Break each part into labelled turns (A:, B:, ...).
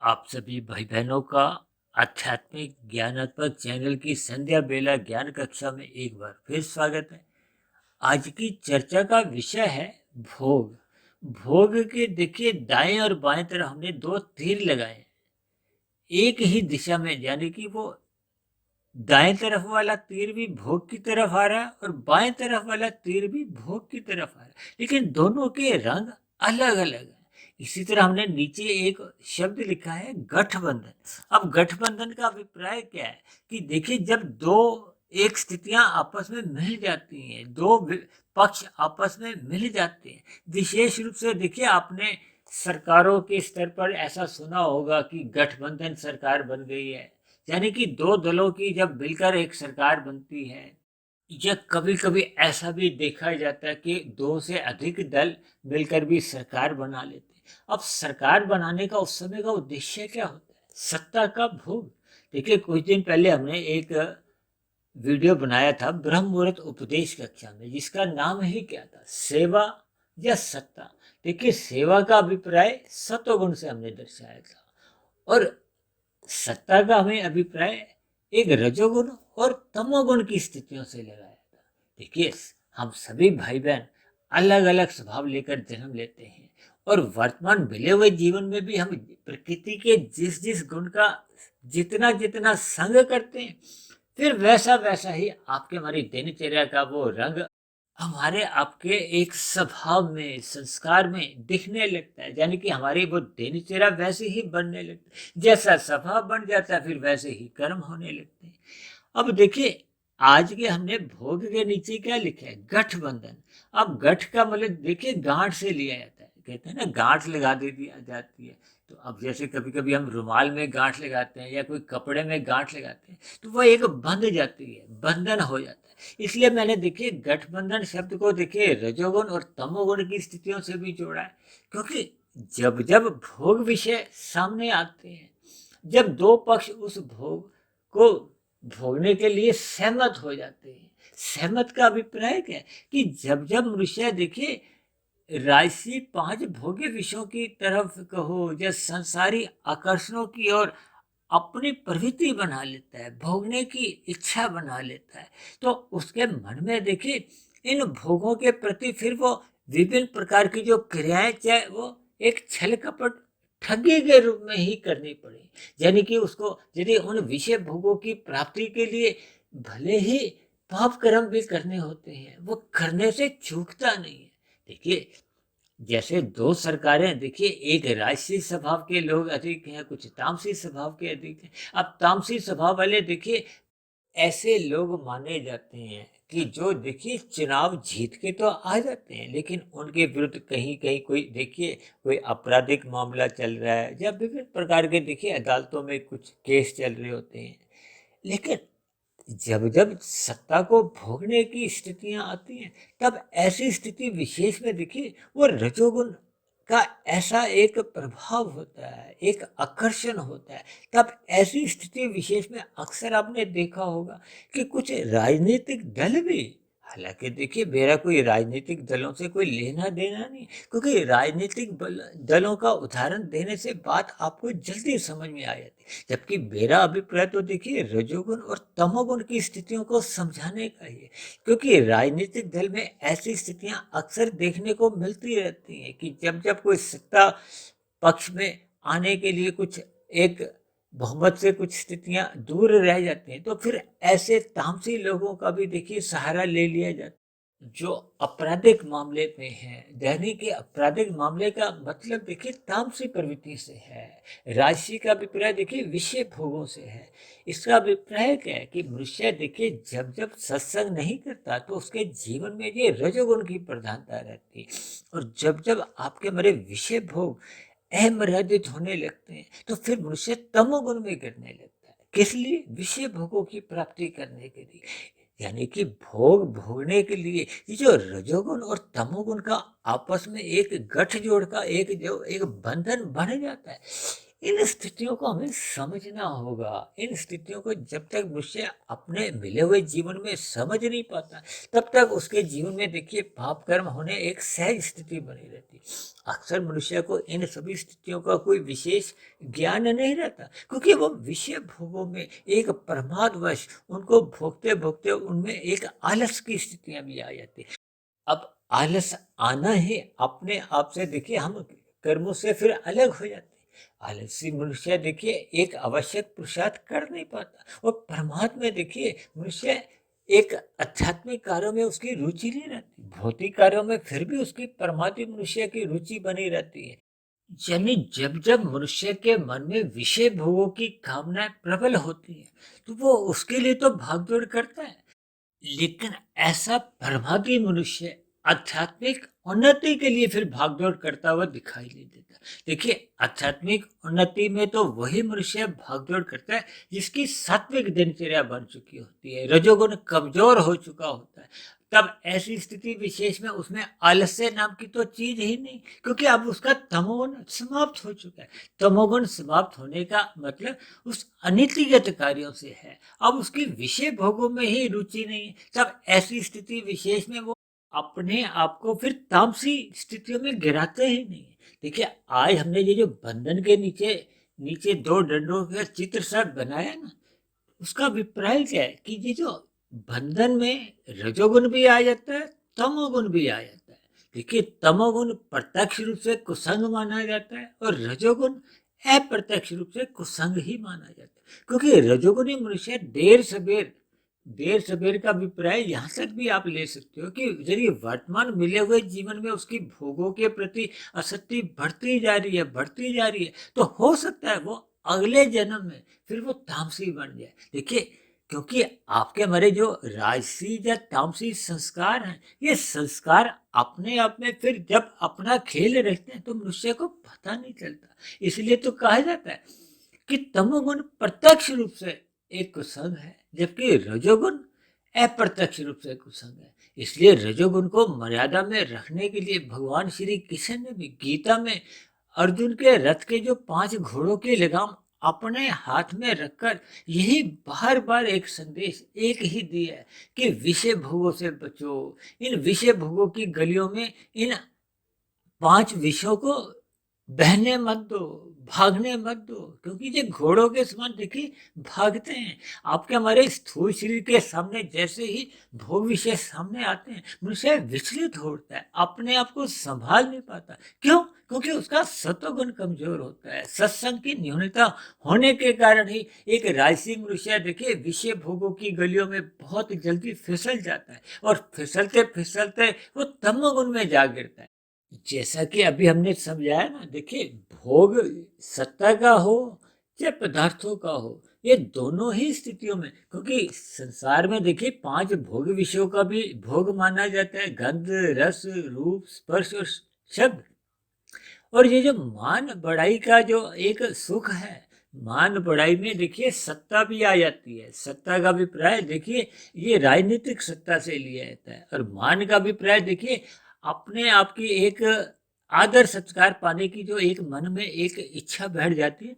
A: आप सभी भाई बहनों का आध्यात्मिक ज्ञानात्मक चैनल की संध्या बेला ज्ञान कक्षा में एक बार फिर स्वागत है। आज की चर्चा का विषय है भोग। भोग के देखिए दाएं और बाएं तरफ हमने दो तीर लगाए हैं, एक ही दिशा में, यानी कि वो दाएं तरफ वाला तीर भी भोग की तरफ आ रहा है और बाएं तरफ वाला तीर भी भोग की तरफ आ रहा है, लेकिन दोनों के रंग अलग अलग है। इसी तरह हमने नीचे एक शब्द लिखा है गठबंधन। अब गठबंधन का अभिप्राय क्या है कि देखिए, जब दो एक स्थितियां आपस में मिल जाती हैं, दो पक्ष आपस में मिल जाते हैं। विशेष रूप से देखिए, आपने सरकारों के स्तर पर ऐसा सुना होगा कि गठबंधन सरकार बन गई है, यानी कि दो दलों की जब मिलकर एक सरकार बनती है। या कभी कभी ऐसा भी देखा जाता है कि दो से अधिक दल मिलकर भी सरकार बना लेते हैं। अब सरकार बनाने का उस समय का उद्देश्य क्या होता है? सत्ता का भोग। देखिए, कुछ दिन पहले हमने एक वीडियो बनाया था ब्रह्म मुहूर्त उपदेश कक्षा में, जिसका नाम ही क्या था? सेवा या सत्ता। देखिए, सेवा का अभिप्राय सत्वगुण से हमने दर्शाया था और सत्ता का हमें अभिप्राय एक रजोगुण और तमोगुण की स्थितियों से लगाया था। देखिए, हम सभी भाई बहन अलग अलग स्वभाव लेकर जन्म लेते हैं और वर्तमान मिले हुए जीवन में भी हम प्रकृति के जिस जिस गुण का जितना जितना संग करते हैं, फिर वैसा वैसा ही आपके हमारी दिनचर्या का वो रंग हमारे आपके एक स्वभाव में, संस्कार में दिखने लगता है। यानी कि हमारी वो दिनचर्या वैसे ही बनने लगती है, जैसा स्वभाव बन जाता है फिर वैसे ही कर्म होने लगते हैं। अब देखिए, आज के हमने भोग के नीचे क्या लिखा है? गठबंधन। अब गठ का मतलब देखिए गांठ से लिया जाता है, कहते हैं ना गांठ लगा दे दिया जाती है। तो अब जैसे कभी कभी हम रुमाल में गांठ लगाते हैं या कोई कपड़े में गांठ लगाते हैं, तो वह एक बंध जाती है, बंधन हो जाता है। इसलिए मैंने देखिए गठबंधन शब्द को देखिए रजोगुण और तमोगुण की स्थितियों से भी जोड़ा है, क्योंकि जब जब भोग विषय सामने आते हैं, जब दो पक्ष उस भोग को भोगने के लिए सहमत हो जाते हैं। सहमत का अभिप्राय क्या है कि जब जब मनुष्य देखिए राशि पांच भोग्य विषयों की तरफ कहो या संसारी आकर्षणों की ओर अपनी प्रवृत्ति बना लेता है, भोगने की इच्छा बना लेता है, तो उसके मन में देखिए इन भोगों के प्रति फिर वो विभिन्न प्रकार की जो क्रियाएं, चाहे वो एक छल कपट ठगी के रूप में ही करनी पड़े, यानी कि उसको यदि उन विषय भोगों की प्राप्ति के लिए भले ही पाप कर्म भी करने होते हैं, वो करने से चूकता नहीं है। देखिए, जैसे दो सरकारें, देखिए एक राजसी स्वभाव के लोग अधिक हैं, कुछ तामसी स्वभाव के अधिक हैं। अब तामसी स्वभाव वाले देखिए ऐसे लोग माने जाते हैं कि जो देखिए चुनाव जीत के तो आ जाते हैं, लेकिन उनके विरुद्ध कहीं कहीं कोई देखिए कोई आपराधिक मामला चल रहा है या विभिन्न प्रकार के देखिए अदालतों में कुछ केस चल रहे होते हैं। लेकिन जब जब सत्ता को भोगने की स्थितियां आती हैं, तब ऐसी स्थिति विशेष में देखिए वो रजोगुण का ऐसा एक प्रभाव होता है, एक आकर्षण होता है। तब ऐसी स्थिति विशेष में अक्सर आपने देखा होगा कि कुछ राजनीतिक दल भी, हालांकि देखिए मेरा कोई राजनीतिक दलों से कोई लेना देना नहीं, क्योंकि राजनीतिक दलों का उदाहरण देने से बात आपको जल्दी समझ में आ जाती है, जबकि मेरा अभिप्राय तो देखिए रजोगुण और तमोगुण की स्थितियों को समझाने का ही है। क्योंकि राजनीतिक दल में ऐसी स्थितियां अक्सर देखने को मिलती रहती हैं कि जब जब कोई सत्ता पक्ष में आने के लिए कुछ एक बहुमत से कुछ स्थितियां दूर रह जाती हैं, तो फिर ऐसे तामसी लोगों का भी देखिए सहारा ले लिया जाता है। जो आपराधिक मामले में है, दैनिक के आपराधिक मामले का मतलब देखिए तामसी प्रवृत्ति से है। राजसी का अभिप्राय देखिए विषय भोगों से है। इसका अभिप्राय क्या है कि मनुष्य देखिए जब जब सत्संग नहीं करता तो उसके जीवन में ये रजोगुण की प्रधानता रहती है, और जब जब आपके मेरे विषय भोग अमर्यादित होने लगते हैं, तो फिर मनुष्य तमोगुण में गिरने लगता है। किस लिए? विषय भोगों की प्राप्ति करने के लिए, यानी कि भोग भोगने के लिए ये जो रजोगुण और तमोगुण का आपस में एक गठजोड़ का एक जो एक बंधन बन जाता है, इन स्थितियों को हमें समझना होगा। इन स्थितियों को जब तक मनुष्य अपने मिले हुए जीवन में समझ नहीं पाता, तब तक उसके जीवन में देखिए पाप कर्म होने एक सहज स्थिति बनी रहती है। अक्सर मनुष्य को इन सभी स्थितियों का कोई विशेष ज्ञान नहीं रहता, क्योंकि वो विषय भोगों में एक प्रमादवश उनको भोगते भोगते उनमें एक आलस की स्थितियां भी आ जाती है। अब आलस आना ही अपने आप से देखिए हम कर्मों से फिर अलग हो जाते हैं। आलसी मनुष्य देखिए एक आवश्यक पुरुषार्थ कर नहीं पाता, और परमात्मा में देखिए मनुष्य एक आध्यात्मिक कार्यों में उसकी रुचि नहीं रहती, भौतिक कार्यों में फिर भी उसकी परमात्मा मनुष्य की रुचि बनी रहती है। यानी जब जब मनुष्य के मन में विषय भोगों की कामनाएं प्रबल होती है, तो वो उसके लिए तो भागदौड़ करता है। लेकिन ऐसा प्रभावी मनुष्य आध्यात्मिक उन्नति के लिए फिर भागदौड़ करता हुआ दिखाई नहीं देता। देखिए आध्यात्मिक उन्नति में तो वही मनुष्य भागदौड़ करता है जिसकी सात्विक दिनचर्या बन चुकी होती है, रजोगुण कमजोर हो चुका होता है। तब ऐसी स्थिति विशेष में उसमें आलस्य नाम की तो चीज ही नहीं, क्योंकि अब उसका तमोगुण समाप्त हो चुका है। तमोगुण समाप्त होने का मतलब उस अनितिगत कार्यों से है, अब उसकी विषय भोगों में ही रुचि नहीं है। तब ऐसी स्थिति विशेष में वो अपने आप को फिर तामसी स्थितियों में गिराते ही नहीं है। देखिए आज हमने ये जो बंधन के नीचे नीचे दो डंडों का चित्र सा बनाया ना, उसका अभिप्राय क्या है कि ये जो बंधन में रजोगुण भी आ जाता है, तमोगुण भी आ जाता है। देखिए तमोगुण प्रत्यक्ष रूप से कुसंग माना जाता है, और रजोगुण अप्रत्यक्ष रूप से कुसंग ही माना जाता है। क्योंकि रजोगुणी मनुष्य देर सबेर का अभिप्राय यहाँ तक भी आप ले सकते हो कि यदि वर्तमान मिले हुए जीवन में उसकी भोगों के प्रति आसक्ति बढ़ती जा रही है, तो हो सकता है वो अगले जन्म में फिर वो तामसी बन जाए। देखिए क्योंकि आपके हमारे जो राजसी या तामसी संस्कार हैं, ये संस्कार अपने आप में फिर जब अपना खेल रखते हैं तो मनुष्य को पता नहीं चलता। इसलिए तो कहा जाता है कि तमोगुण प्रत्यक्ष रूप से एक कुसंग है, जबकि रजोगुण अप्रत्यक्ष रूप से कुसंग है। इसलिए रजोगुण को मर्यादा में रखने के लिए भगवान श्री कृष्ण ने भी गीता में अर्जुन के रथ के जो 5 घोड़ों की लगाम अपने हाथ में रखकर यही बार बार एक संदेश एक ही दिया है कि विषय भोगों से बचो। इन विषय भोगों की गलियों में इन 5 विषयों को बहने मत दो, भागने मत दो, क्योंकि ये घोड़ों के समान देखिए भागते हैं। आपके हमारे स्थूल शरीर के सामने जैसे ही भोग विषय सामने आते हैं, मनुष्य विचलित होता है, अपने आप को संभाल नहीं पाता। क्यों? क्योंकि उसका सत्वगुण कमजोर होता है। सत्संग की न्यूनता होने के कारण ही एक राजसी मनुष्य देखिए विषय भोगों की गलियों में बहुत जल्दी फिसल जाता है, और फिसलते फिसलते वो तमोगुण में जा गिरता है। जैसा कि अभी हमने समझाया ना, देखिए भोग सत्ता का हो या पदार्थों का हो, ये दोनों ही स्थितियों में, क्योंकि संसार में देखिए 5 भोग विषयों का भी भोग माना जाता है, गंध, रस, रूप, स्पर्श और शब्द। और ये जो मान बढ़ाई का जो एक सुख है, मान बढ़ाई में देखिए सत्ता भी आ जाती है। सत्ता का अभिप्राय देखिए ये राजनीतिक सत्ता से लिया जाता है, और मान का अभिप्राय देखिए अपने आप की एक आदर सत्कार पाने की जो एक मन में एक इच्छा बैठ जाती है।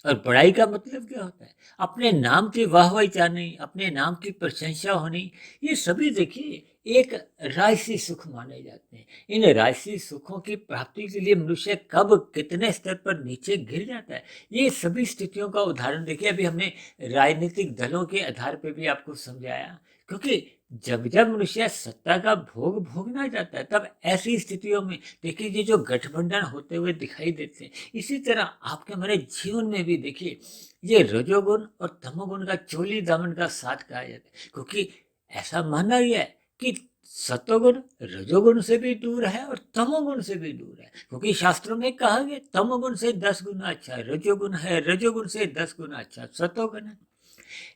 A: और बड़ाई का मतलब क्या होता है? अपने नाम की वाहवाही चाहनी, अपने नाम की प्रशंसा होनी, ये सभी देखिए एक राजसी सुख माने जाते हैं। इन राजसी सुखों की प्राप्ति के लिए मनुष्य कब कितने स्तर पर नीचे गिर जाता है, ये सभी स्थितियों का उदाहरण देखिए अभी हमने राजनीतिक दलों के आधार पर भी आपको समझाया। क्योंकि जब जब मनुष्य सत्ता का भोग भोगना चाहता है, तब ऐसी स्थितियों में देखिए ये जो गठबंधन होते हुए दिखाई देते हैं। इसी तरह आपके हमारे जीवन में भी देखिए ये रजोगुण और तमोगुण का चोली दामन का साथ कहा जाता है, क्योंकि ऐसा माना गया है कि सत्वगुण रजोगुण से भी दूर है और तमोगुण से भी दूर है। क्योंकि शास्त्रों में कहा गया तमोगुण से 10 गुना अच्छा रजोगुण है, रजोगुण से 10 गुना अच्छा सत्वगुण है।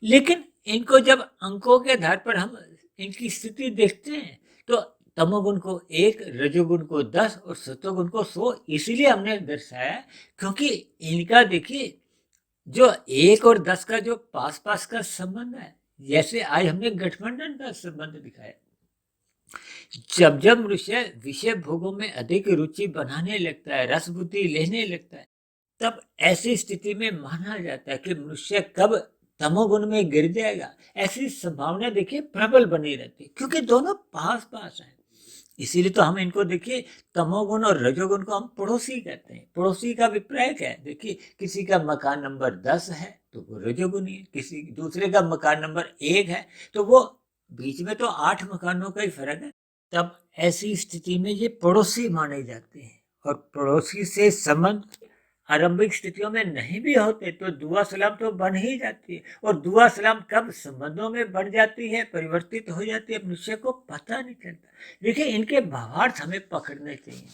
A: लेकिन इनको जब अंकों के आधार पर हम इनकी स्थिति देखते हैं, तो तमोगुण को 1, रजोगुण को 10 और सत्वगुण को 100 इसीलिए हमने दर्शाया क्योंकि इनका देखिए जो 1 और 10 का जो पास पास का संबंध है, जैसे आज हमने गठबंधन का संबंध दिखाया। जब जब मनुष्य विषय भोगों में अधिक रुचि बनाने लगता है, रस बुद्धि लेने लगता है, तब ऐसी स्थिति में माना जाता है कि मनुष्य कब तमोगुण में गिर जाएगा, ऐसी संभावना देखिए प्रबल बनी रहती है, क्योंकि दोनों पास पास हैं। इसीलिए तो हम इनको देखिए तमोगुण और रजोगुण को हम पड़ोसी कहते हैं। पड़ोसी का अभिप्राय क्या है? देखिए किसी का मकान नंबर 10 है तो वो रजोगुणी है, किसी दूसरे का मकान नंबर 1 है तो वो, बीच में तो 8 मकानों का ही फर्क है। तब ऐसी स्थिति में ये पड़ोसी माने जाते हैं, और पड़ोसी से संबंध आरंभिक स्थितियों में नहीं भी होते तो दुआ सलाम तो बन ही जाती है। और दुआ सलाम कब संबंधों में बढ़ जाती है, परिवर्तित हो जाती है, मनुष्य को पता नहीं चलता। देखिए इनके भावार्थ हमें पकड़ने चाहिए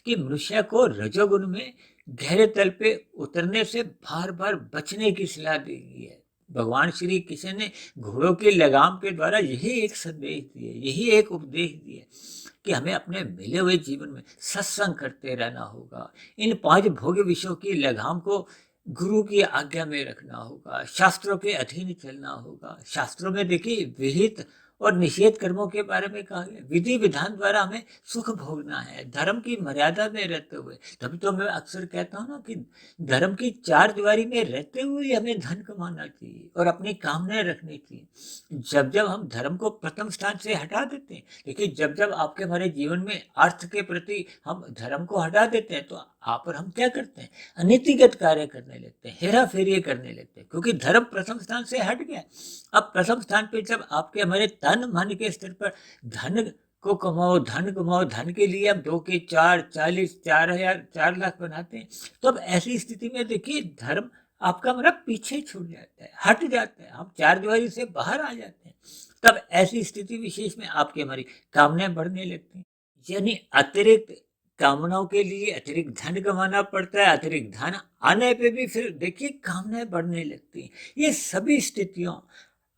A: कि मनुष्य को रजोगुण में गहरे तल पे उतरने से बार बार बचने की सलाह दी गई है। भगवान श्री कृष्ण ने घोड़ों की लगाम के द्वारा यही एक संदेश दिए, यही एक उपदेश दिए कि हमें अपने मिले हुए जीवन में सत्संग करते रहना होगा। इन 5 भोग्य विषयों की लगाम को गुरु की आज्ञा में रखना होगा, शास्त्रों के अधीन चलना होगा। शास्त्रों में देखिए विहित और निषेध कर्मों के बारे में कहा गया, विधि विधान द्वारा हमें सुख भोगना है, धर्म की मर्यादा में रहते हुए। तभी तो मैं अक्सर कहता हूँ ना कि धर्म की 4 दीवारी में रहते हुए हमें धन कमाना चाहिए और अपनी कामनाएं रखनी चाहिए। जब जब हम धर्म को प्रथम स्थान से हटा देते हैं, देखिए जब जब आपके हमारे जीवन में अर्थ के प्रति हम धर्म को हटा देते हैं तो आप और हम क्या करते हैं, अनीतिगत कार्य करने लगते हैं, हेरा फेरी करने लगते हैं, क्योंकि धर्म प्रथम स्थान से हट गया। अब प्रथम स्थान पे जब आपके हमारे तन मन के स्तर पर धन को कमाओ, धन कमाओ, धन के लिए हम 2 के 4, 40, 4,000, 4 लाख बनाते हैं, तो अब ऐसी स्थिति में देखिए धर्म आपका हमारा पीछे छूट जाता है, हट जाता है, हम 4 दीवारी से बाहर आ जाते हैं। तब ऐसी स्थिति विशेष में आपकी हमारी कामनाएं बढ़ने लगती हैं, यानी अतिरिक्त कामनाओं के लिए अतिरिक्त धन कमाना पड़ता है। अतिरिक्त धन आने पे भी फिर देखिए कामनाएं बढ़ने लगती हैं। ये सभी स्थितियों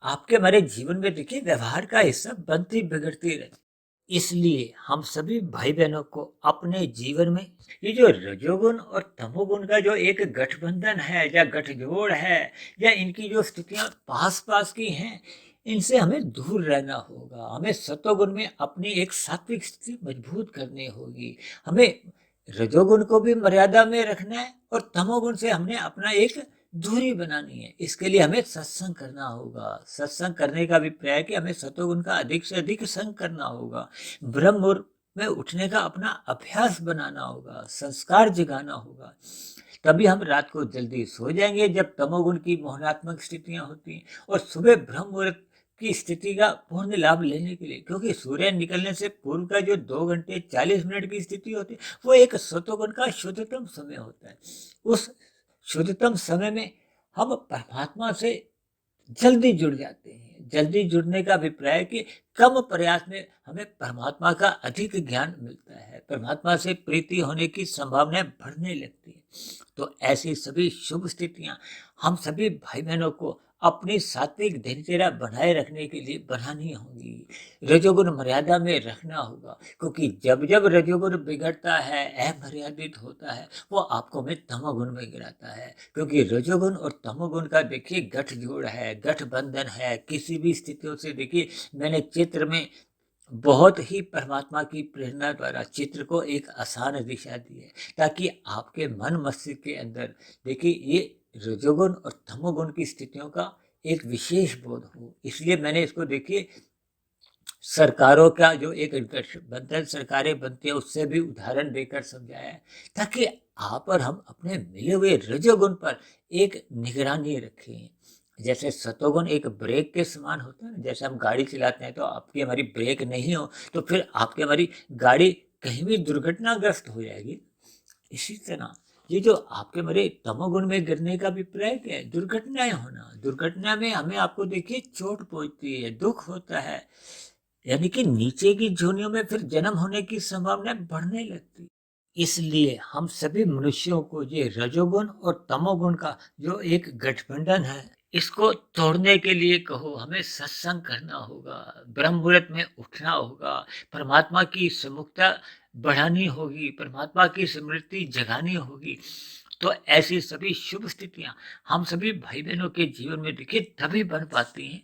A: आपके हमारे जीवन में देखिए व्यवहार का हिस्सा बनती बिगड़ती रहती। इसलिए हम सभी भाई बहनों को अपने जीवन में ये जो रजोगुण और तमोगुण का जो एक गठबंधन है या गठजोड़ है, या इनकी जो स्थितियां पास पास की हैं, इनसे हमें दूर रहना होगा। हमें सतोगुण में अपनी एक सात्विक स्थिति मजबूत करनी होगी। हमें रजोगुण को भी मर्यादा में रखना है और तमोगुण से हमने अपना एक दूरी बनानी है। इसके लिए हमें सत्संग करना होगा। सत्संग करने का अभिप्राय है कि हमें सतोगुण का अधिक से अधिक संग करना होगा। ब्रह्म मुहूर्त में उठने का अपना अभ्यास बनाना होगा, संस्कार जगाना होगा। तभी हम रात को जल्दी सो जाएंगे जब तमोगुण की मोहनात्मक स्थितियां होती हैं, और सुबह ब्रह्म मुहूर्त की स्थिति का पूर्ण लाभ लेने के लिए, क्योंकि सूर्य निकलने से पूर्व का जो 2 घंटे 40 मिनट की स्थिति होती है वो एक सतोगुण का शुद्धतम समय होता है। उस शुद्धतम समय में हम परमात्मा से जल्दी जुड़ जाते हैं। जल्दी जुड़ने का अभिप्राय है कि कम प्रयास में हमें परमात्मा का अधिक ज्ञान मिलता है, परमात्मा से प्रीति होने की संभावनाएं बढ़ने लगती है। तो ऐसी सभी शुभ स्थितियां हम सभी भाई बहनों को अपनी सात्विक दिनचर्या बनाए रखने के लिए बनानी होगी। रजोगुण मर्यादा में रखना होगा, क्योंकि जब जब रजोगुण बिगड़ता है, अमर्यादित होता है, वो आपको में तमोगुण में गिराता है। क्योंकि रजोगुण और तमोगुण का देखिए गठजोड़ है, गठबंधन है। किसी भी स्थितियों से देखिए, मैंने चित्र में बहुत ही परमात्मा की प्रेरणा द्वारा चित्र को एक आसान दिशा दी है, ताकि आपके मन मस्तिष्क के अंदर देखिए ये रजोगुण और तमोगुण की स्थितियों का एक विशेष बोध हो। इसलिए मैंने इसको देखिए सरकारों का जो एक गठबंधन सरकारें बनती है उससे भी उदाहरण देकर समझाया है, ताकि आप और हम अपने मिले हुए रजोगुण पर एक निगरानी रखें। जैसे सतोगुण एक ब्रेक के समान होता है, जैसे हम गाड़ी चलाते हैं तो आपकी हमारी ब्रेक नहीं हो तो फिर आपकी हमारी गाड़ी कहीं भी दुर्घटनाग्रस्त हो जाएगी। इसी तरह ये जो आपके मेरे तमोगुण में गिरने का अभिप्राय क्या है, दुर्घटनाएं होना। दुर्घटना में हमें आपको देखिए चोट पहुंचती है, दुख होता है, यानी कि नीचे की जोनियों में फिर जन्म होने की संभावना बढ़ने लगती। इसलिए हम सभी मनुष्यों को ये रजोगुण और तमोगुण का जो एक गठबंधन है, इसको तोड़ने के लिए कहो हमें सत्संग करना होगा, ब्रह्म मुहूर्त में उठना होगा, परमात्मा की सम्मुखता बढ़ानी होगी, परमात्मा की स्मृति जगानी होगी। तो ऐसी सभी शुभ स्थितियां हम सभी भाई बहनों के जीवन में देखिए तभी बन पाती हैं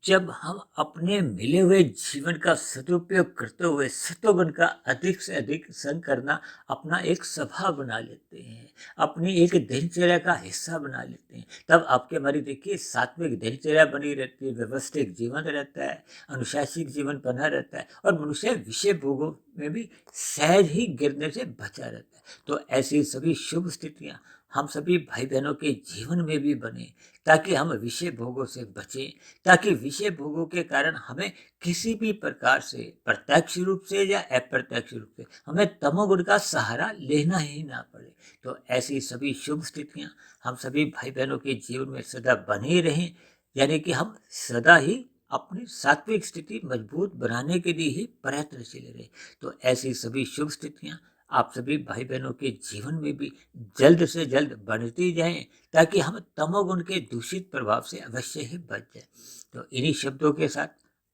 A: जब हम अपने मिले हुए जीवन का सदुपयोग करते हुए सत्वगुण का अधिक से अधिक संग करना अपना एक स्वभाव बना लेते हैं, अपनी एक दिनचर्या का हिस्सा बना लेते हैं, तब आपके हमारी देखिए सात्विक दिनचर्या बनी रहती है, व्यवस्थित जीवन रहता है, अनुशासित जीवन बना रहता है और मनुष्य विषय भोगों में भी सहज ही गिरने से बचा रहता है। तो ऐसी सभी शुभ स्थितियां हम सभी भाई बहनों के जीवन में भी बने, ताकि हम विषय भोगों से बचें, ताकि विषय भोगों के कारण हमें किसी भी प्रकार से प्रत्यक्ष रूप से या अप्रत्यक्ष रूप से हमें तमोगुण का सहारा लेना ही ना पड़े। तो ऐसी सभी शुभ स्थितियां हम सभी भाई बहनों के जीवन में सदा बनी रहें, यानी कि हम सदा ही अपनी सात्विक स्थिति मजबूत बनाने के लिए ही प्रयत्नशील रहे। तो ऐसी सभी शुभ स्थितियां आप सभी भाई बहनों के जीवन में भी जल्द से जल्द बढ़ती जाएं, ताकि हम तमोगुण के दूषित प्रभाव से अवश्य ही बच जाएं। तो इन्हीं शब्दों के साथ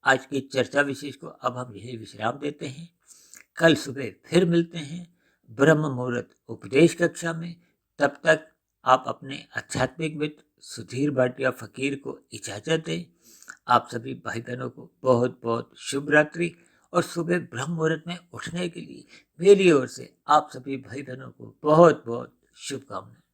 A: आज की चर्चा विशेष को अब हम यही विश्राम देते हैं। कल सुबह फिर मिलते हैं ब्रह्म मुहूर्त उपदेश कक्षा में। तब तक आप अपने आध्यात्मिक मित्र सुधीर भाटिया फकीर को इजाजत दें। आप सभी भाई बहनों को बहुत बहुत शुभ रात्रि और सुबह ब्रह्म मुहूर्त में उठने के लिए मेरी ओर से आप सभी भाई बहनों को बहुत बहुत शुभकामनाएं।